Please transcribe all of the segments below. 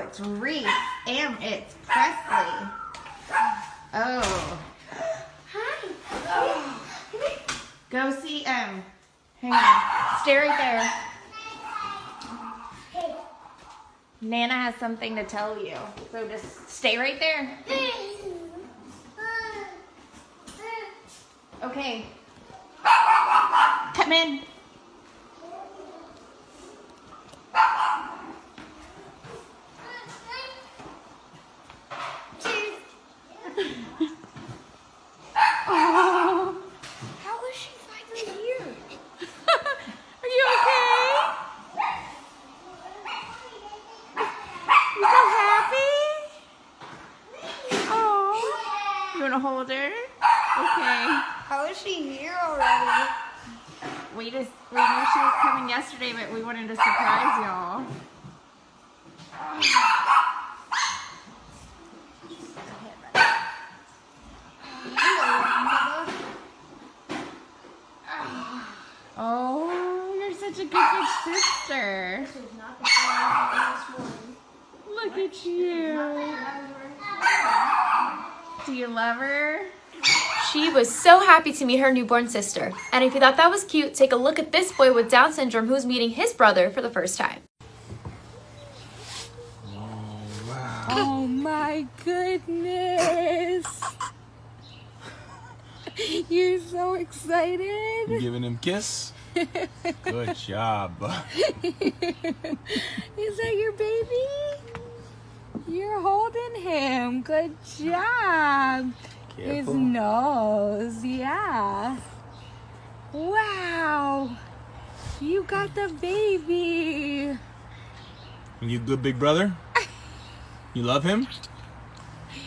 it's Reese and it's Presley. Oh. Hi. Oh. Go see hang on. Stay right there. Hey. Nana has something to tell you. So just stay right there. Okay. Come in. Oh. How is she finally here? Are you okay? You so happy? Oh. You want to hold her? Okay. How is she here already? We knew she was coming yesterday, but we wanted to surprise y'all. Oh, you're such a good big sister. This is not the same as this morning. Look at you. Do you love her? She was so happy to meet her newborn sister. And if you thought that was cute, take a look at this boy with Down syndrome who's meeting his brother for the first time. Oh my goodness. You're so excited. You giving him a kiss? Good job. Is that your baby? You're holding him. Good job. His Careful. nose, yeah. Wow. You got the baby. You good big brother? You love him?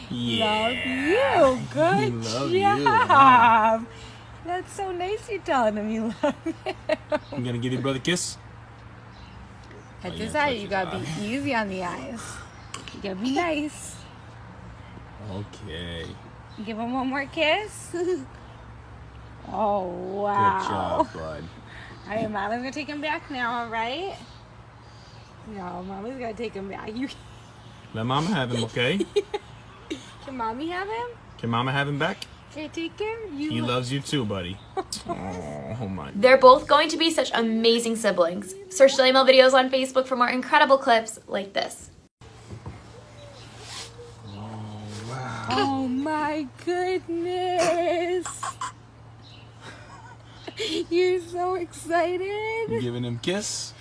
Love you. Good Love you, job. That's so nice you're telling him you love him. You gonna give your brother a kiss? At Oh, this yeah, eye, touch you his gotta eye. be easy on the eyes. You gotta be nice. Okay. Give him one more kiss. Oh, wow. Good job, bud. All right, Mommy's gonna take him back now, all right? No, Mommy's gonna take him back. You Let Mama have him, okay? Can Mommy have him? Can Mama have him back? Can I take him? You He loves you too, buddy. Oh my. They're both going to be such amazing siblings. Search Daily Mail videos on Facebook for more incredible clips like this. Oh my goodness. You're so excited. You giving him a kiss?